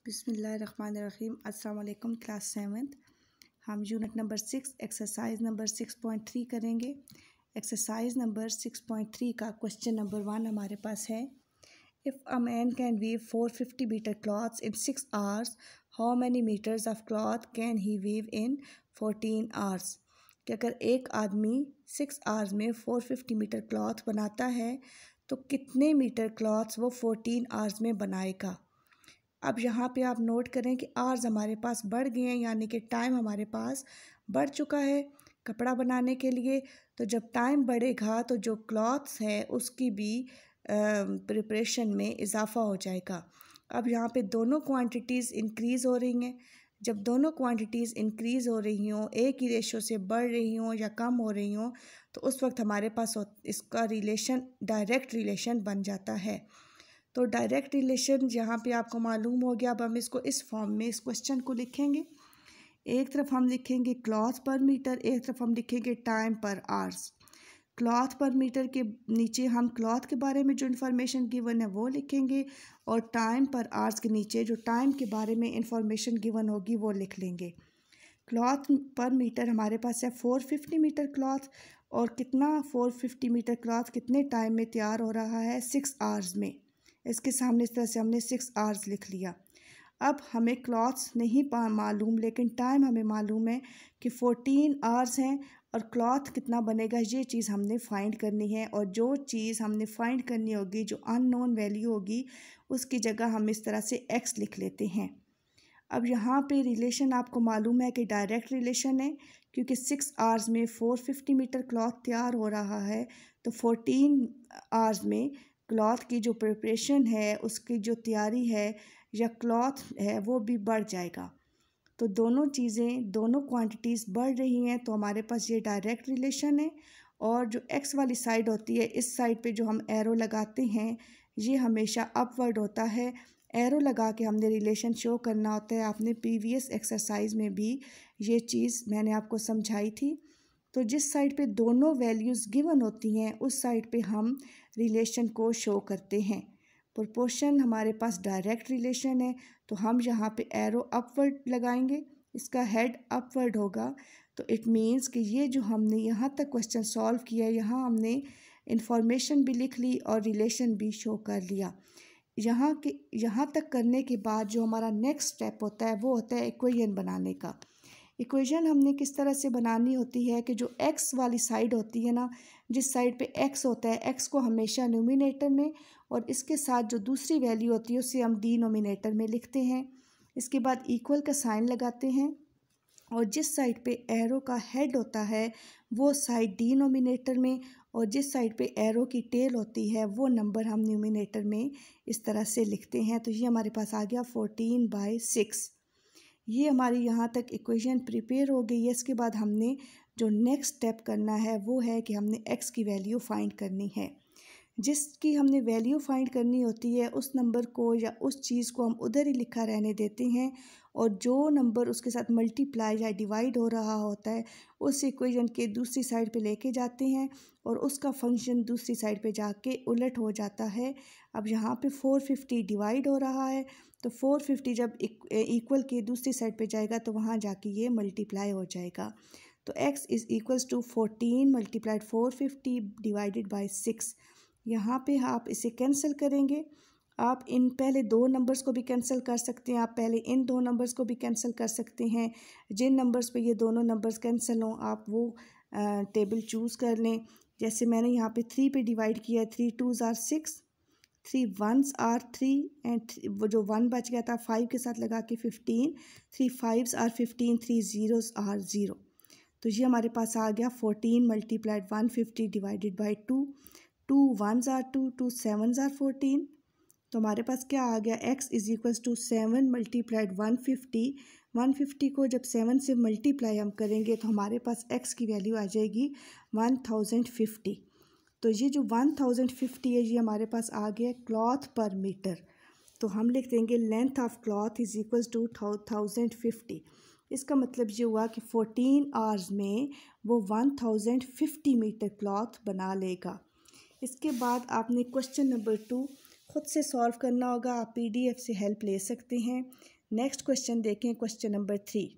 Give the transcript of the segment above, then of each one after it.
बिस्मिल्लाहिर्रहमानिर्रहीम। अस्सलाम वालेकुम क्लास 7th। हम यूनिट नंबर 6 एक्सरसाइज नंबर 6.3 करेंगे। एक्सरसाइज नंबर 6.3 का क्वेश्चन नंबर 1 हमारे पास है, if a man can weave 450 metre clothes in 6 hours, how many metres of cloth can he weave in 14 hours. कि अगर एक आदमी 6 आवर्स में 450 मीटर क्लॉथ बनाता है तो कितने मीटर क्लॉथ्स वो 14 आवर्स में बनाएगा। अब यहाँ पे आप नोट करें कि आवर्स हमारे पास बढ़ गए हैं, यानी कि टाइम हमारे पास बढ़ चुका है कपड़ा बनाने के लिए। तो जब टाइम बढ़ेगा तो जो क्लॉथ्स है उसकी भी प्रिपरेशन में इजाफ़ा हो जाएगा। अब यहाँ पे दोनों क्वांटिटीज़ इंक्रीज़ हो रही हैं। जब दोनों क्वांटिटीज़ इंक्रीज़ हो रही हों, एक ही रेशो से बढ़ रही हों या कम हो रही हों, तो उस वक्त हमारे पास इसका रिलेशन डायरेक्ट रिलेशन बन जाता है। तो डायरेक्ट रिलेशन यहाँ पे आपको मालूम हो गया। अब हम इसको इस फॉर्म में इस क्वेश्चन को लिखेंगे। एक तरफ हम लिखेंगे क्लॉथ पर मीटर, एक तरफ हम लिखेंगे टाइम पर आवर्स। क्लॉथ पर मीटर के नीचे हम क्लॉथ के बारे में जो इन्फॉर्मेशन गिवन है वो लिखेंगे, और टाइम पर आवर्स के नीचे जो टाइम के बारे में इंफॉर्मेशन गिवन होगी वो लिख लेंगे। क्लॉथ पर मीटर हमारे पास है 450 मीटर क्लॉथ, और कितना 450 मीटर क्लॉथ कितने टाइम में तैयार हो रहा है, 6 आवर्स में। इसके सामने इस तरह से हमने 6 आवर्स लिख लिया। अब हमें क्लॉथ्स नहीं मालूम, लेकिन टाइम हमें मालूम है कि 14 आवर्स हैं, और क्लॉथ कितना बनेगा ये चीज़ हमने फाइंड करनी है। और जो चीज़ हमने फाइंड करनी होगी, जो अननोन वैल्यू होगी, उसकी जगह हम इस तरह से x लिख लेते हैं। अब यहाँ पे रिलेशन आपको मालूम है कि डायरेक्ट रिलेशन है, क्योंकि 6 आवर्स में 450 मीटर क्लॉथ तैयार हो रहा है, तो 14 आवर्स में क्लॉथ की जो प्रिपरेशन है, उसकी जो तैयारी है या क्लॉथ है, वो भी बढ़ जाएगा। तो दोनों चीज़ें, दोनों क्वांटिटीज़ बढ़ रही हैं, तो हमारे पास ये डायरेक्ट रिलेशन है। और जो x वाली साइड होती है, इस साइड पे जो हम एरो लगाते हैं, ये हमेशा अपवर्ड होता है। एरो लगा के हमने रिलेशन शो करना होता है। आपने प्रीवियस एक्सरसाइज में भी ये चीज़ मैंने आपको समझाई थी। तो जिस साइड पे दोनों वैल्यूज़ गिवन होती हैं, उस साइड पे हम रिलेशन को शो करते हैं। प्रोपोर्शन हमारे पास डायरेक्ट रिलेशन है, तो हम यहाँ पे एरो अपवर्ड लगाएंगे, इसका हेड अपवर्ड होगा। तो इट मीन्स कि ये जो हमने यहाँ तक क्वेश्चन सॉल्व किया, यहाँ हमने इंफॉर्मेशन भी लिख ली और रिलेशन भी शो कर लिया। यहाँ तक करने के बाद जो हमारा नेक्स्ट स्टेप होता है वो होता है इक्वेशन बनाने का। इक्वेशन हमने किस तरह से बनानी होती है कि जो x वाली साइड होती है ना, जिस साइड पे x होता है, x को हमेशा न्यूमिनेटर में, और इसके साथ जो दूसरी वैल्यू होती है उसे हम डिनोमिनेटर में लिखते हैं। इसके बाद इक्वल का साइन लगाते हैं, और जिस साइड पे एरो का हेड होता है वो साइड डिनोमिनेटर में, और जिस साइड पे एरो की टेल होती है वो नंबर हम न्यूमिनेटर में इस तरह से लिखते हैं। तो ये हमारे पास आ गया 14/6। ये हमारी यहाँ तक इक्वेशन प्रिपेयर हो गई है। इसके बाद हमने जो नेक्स्ट स्टेप करना है वो है कि हमने x की वैल्यू फाइंड करनी है। जिसकी हमने वैल्यू फाइंड करनी होती है, उस नंबर को या उस चीज़ को हम उधर ही लिखा रहने देते हैं, और जो नंबर उसके साथ मल्टीप्लाई या डिवाइड हो रहा होता है उस इक्वेशन के दूसरी साइड पे लेके जाते हैं, और उसका फंक्शन दूसरी साइड पे जाके उलट हो जाता है। अब यहाँ पे 450 डिवाइड हो रहा है, तो 450 जब इक्वल के दूसरी साइड पे जाएगा तो वहाँ जाके ये मल्टीप्लाई हो जाएगा। तो x is equals to 14 multiplied 450 divided by 6। यहाँ पे आप इसे कैंसिल करेंगे। आप इन पहले दो नंबर्स को भी कैंसिल कर सकते हैं, आप पहले इन दो नंबर्स को भी कैंसिल कर सकते हैं। जिन नंबर्स पे ये दोनों नंबर्स कैंसिल हों, आप वो टेबल चूज़ कर लें। जैसे मैंने यहाँ पे 3 पे डिवाइड किया है, 3 2s are 6, 3 1s are 3, and वो जो 1 बच गया था 5 के साथ लगा के 15, 3 5s are 15, 3 0s are 0। तो ये हमारे पास आ गया 14 multiplied 150 divided by 2। 2 1s are 2, 2 7s are 14। तो हमारे पास क्या आ गया, x is equals to 7 multiplied 150। 150 को जब 7 से मल्टीप्लाई हम करेंगे तो हमारे पास x की वैल्यू आ जाएगी 1050। तो ये जो 1050 है ये हमारे पास आ गया क्लॉथ पर मीटर। तो हम लिख देंगे length of cloth is equals to 1050। इसका मतलब ये हुआ कि 14 आवर्स में वो 1050 मीटर क्लॉथ बना लेगा। इसके बाद आपने क्वेश्चन नंबर 2 ख़ुद से सॉल्व करना होगा। आप PDF से हेल्प ले सकते हैं। नेक्स्ट क्वेश्चन देखें, क्वेश्चन नंबर 3।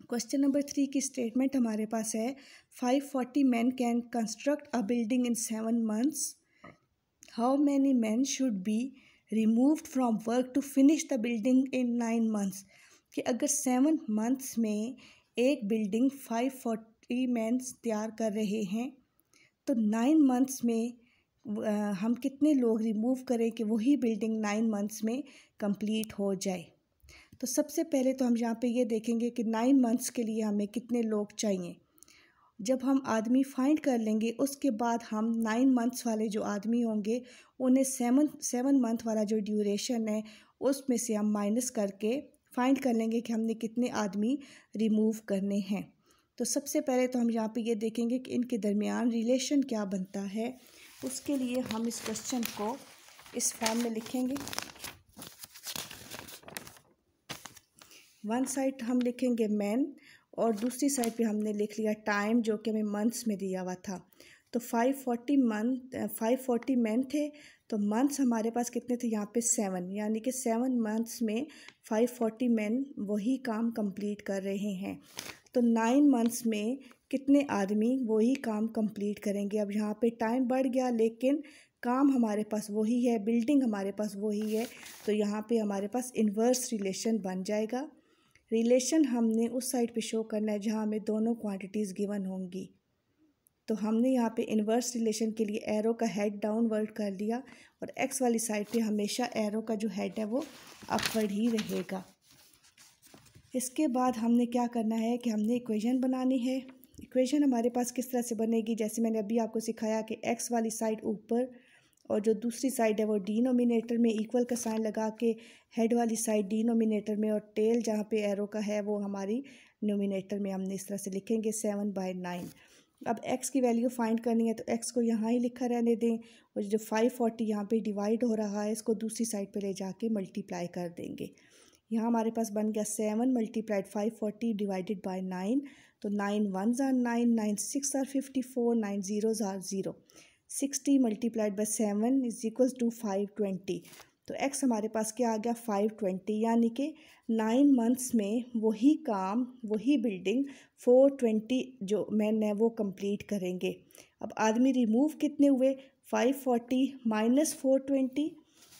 क्वेश्चन नंबर 3 की स्टेटमेंट हमारे पास है 540 men can construct a building in 7 months। How many men should be removed from work to finish the building in 9 months। कि अगर 7 months में एक बिल्डिंग 540 men तैयार कर रहे हैं तो 9 months में हम कितने लोग रिमूव करें कि वही बिल्डिंग 9 months में कंप्लीट हो जाए। तो सबसे पहले तो हम यहाँ पे ये देखेंगे कि 9 months के लिए हमें कितने लोग चाहिए। जब हम आदमी फाइंड कर लेंगे उसके बाद हम 9 months वाले जो आदमी होंगे उन्हें 7 month वाला जो ड्यूरेशन है उसमें से हम माइनस करके फाइंड कर लेंगे कि हमने कितने आदमी रिमूव करने हैं। तो सबसे पहले तो हम यहाँ पे ये देखेंगे कि इनके दरमियान रिलेशन क्या बनता है। उसके लिए हम इस क्वेश्चन को इस फॉर्म में लिखेंगे। वन साइड हम लिखेंगे मैन और दूसरी साइड पे हमने लिख लिया टाइम जो कि हमें मंथ्स में दिया हुआ था। तो 540 मैन थे तो मंथ्स हमारे पास कितने थे यहाँ पे 7, यानी कि 7 months में 540 मैन वही काम कंप्लीट कर रहे हैं। तो 9 months में कितने आदमी वही काम कंप्लीट करेंगे। अब यहाँ पे टाइम बढ़ गया लेकिन काम हमारे पास वही है, बिल्डिंग हमारे पास वही है, तो यहाँ पे हमारे पास इन्वर्स रिलेशन बन जाएगा। रिलेशन हमने उस साइड पे शो करना है जहाँ हमें दोनों क्वांटिटीज़ गिवन होंगी। तो हमने यहाँ पे इन्वर्स रिलेशन के लिए एरो का हेड डाउनवर्ड कर दिया और एक्स वाली साइड पे हमेशा एरो का जो हेड है वो अपवर्ड ही रहेगा। इसके बाद हमने क्या करना है कि हमने इक्वेशन बनानी है। इक्वेशन हमारे पास किस तरह से बनेगी, जैसे मैंने अभी आपको सिखाया कि एक्स वाली साइड ऊपर और जो दूसरी साइड है वो डिनोमिनेटर में इक्वल का साइन लगा के हेड वाली साइड डिनोमिनेटर में और टेल जहाँ पे एरो का है वो हमारी न्यूमिनेटर में हमने इस तरह से लिखेंगे 7/9। अब x की वैल्यू फाइंड करनी है तो x को यहाँ ही लिखा रहने दें और जो 540 यहाँ पे डिवाइड हो रहा है इसको दूसरी साइड पे ले जाके मल्टीप्लाई कर देंगे। यहाँ हमारे पास बन गया 7 × 540 डिवाइडेड बाय 9। तो 9 1s are 9, 9 6 are 54, 9 0s are 0। 60 multiplied by 7 is equals to 520। तो x हमारे पास क्या आ गया 520, यानी कि 9 months में वही काम वही बिल्डिंग 420 जो मैन है वो कंप्लीट करेंगे। अब आदमी रिमूव कितने हुए 540 माइनस 420।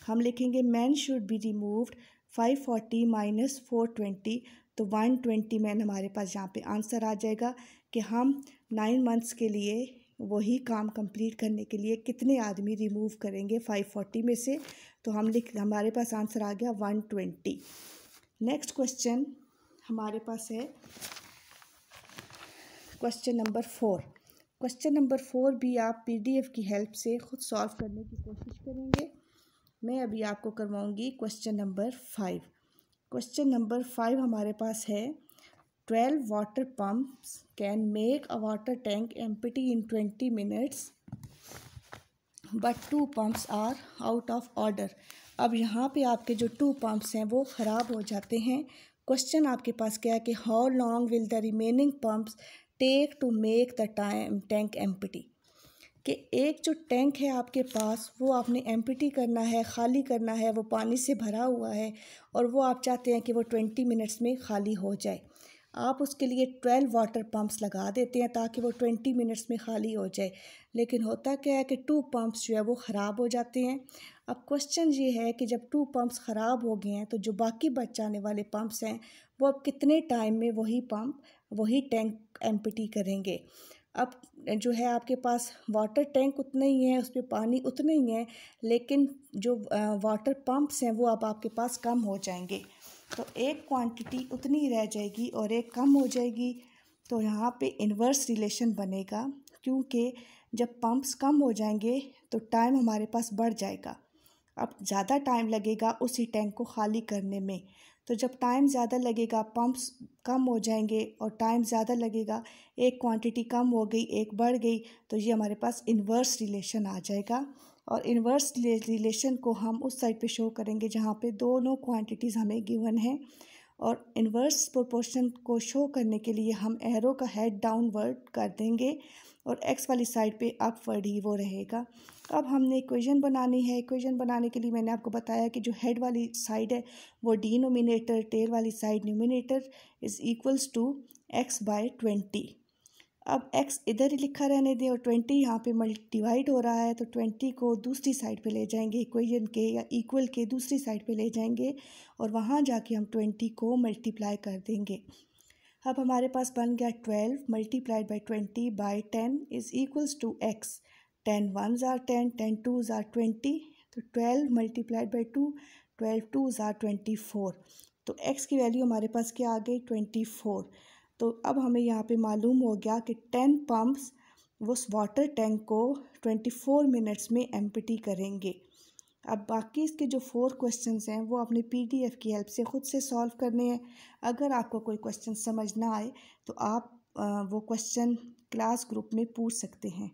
हम लिखेंगे man should be removed 540 minus 420। तो 120 मैन हमारे पास यहाँ पे आंसर आ जाएगा कि हम 9 months के लिए वही काम कंप्लीट करने के लिए कितने आदमी रिमूव करेंगे 540 में से। तो हमारे पास आंसर आ गया 120। नेक्स्ट क्वेश्चन हमारे पास है क्वेश्चन नंबर 4। क्वेश्चन नंबर 4 भी आप PDF की हेल्प से ख़ुद सॉल्व करने की कोशिश करेंगे। मैं अभी आपको करवाऊंगी क्वेश्चन नंबर 5। क्वेश्चन नंबर 5 हमारे पास है 12 water pumps can make a water tank empty in 20 minutes but 2 pumps are out of order. अब यहाँ पे आपके जो 2 pumps हैं वो ख़राब हो जाते हैं। क्वेश्चन आपके पास क्या है कि how long will the remaining pumps take to make the tank empty. कि एक जो टैंक है आपके पास वो आपने एम्प्टी करना है, खाली करना है, वो पानी से भरा हुआ है और वो आप चाहते हैं कि वो 20 minutes में खाली हो जाए। आप उसके लिए 12 वाटर पम्प्स लगा देते हैं ताकि वो 20 minutes में खाली हो जाए, लेकिन होता क्या है कि 2 pumps जो है वो ख़राब हो जाते हैं। अब क्वेश्चन ये है कि जब 2 pumps ख़राब हो गए हैं तो जो बाकी बच जाने वाले पम्प्स हैं वो अब कितने टाइम में वही टैंक एम्प्टी करेंगे। अब जो है आपके पास वाटर टैंक उतना ही है, उसमें पानी उतना ही है, लेकिन जो वाटर पम्प्स हैं वो अब आपके पास कम हो जाएंगे। तो एक क्वांटिटी उतनी ही रह जाएगी और एक कम हो जाएगी। तो यहाँ पे इन्वर्स रिलेशन बनेगा, क्योंकि जब पंप्स कम हो जाएंगे तो टाइम हमारे पास बढ़ जाएगा। अब ज़्यादा टाइम लगेगा उसी टैंक को खाली करने में। तो जब टाइम ज़्यादा लगेगा पंप्स कम हो जाएंगे और टाइम ज़्यादा लगेगा, एक क्वांटिटी कम हो गई एक बढ़ गई, तो ये हमारे पास इन्वर्स रिलेशन आ जाएगा। और इन्वर्स रिलेशन को हम उस साइड पे शो करेंगे जहाँ पे दोनों क्वांटिटीज़ हमें गिवन हैं। और इन्वर्स प्रोपोर्शन को शो करने के लिए हम एरो का हेड डाउनवर्ड कर देंगे और एक्स वाली साइड पे अपवर्ड ही वो रहेगा। अब हमने इक्वेशन बनानी है। इक्वेशन बनाने के लिए मैंने आपको बताया कि जो हेड वाली साइड है वो डिनोमिनेटर, टेल वाली side numerator is equals to x/20। अब x इधर ही लिखा रहने दें और 20 यहाँ पे डिवाइड हो रहा है, तो 20 को दूसरी साइड पे ले जाएंगे, इक्वेशन के या इक्वल के दूसरी साइड पे ले जाएंगे और वहाँ जाके हम 20 को मल्टीप्लाई कर देंगे। अब हमारे पास बन गया 12 multiplied by 20/10 is equals to x। 10 1s are 10, 10 2s are 20, तो 12 मल्टीप्लाइड बाई 2, 12 2s are 24। तो x की वैल्यू हमारे पास क्या आ गई 24। तो अब हमें यहाँ पे मालूम हो गया कि 10 पंप्स उस वाटर टैंक को 24 मिनट्स में एम्प्टी करेंगे। अब बाकी इसके जो 4 क्वेश्चंस हैं वो अपने PDF की हेल्प से ख़ुद से सॉल्व करने हैं। अगर आपको कोई क्वेश्चन समझ ना आए तो आप वो क्वेश्चन क्लास ग्रुप में पूछ सकते हैं।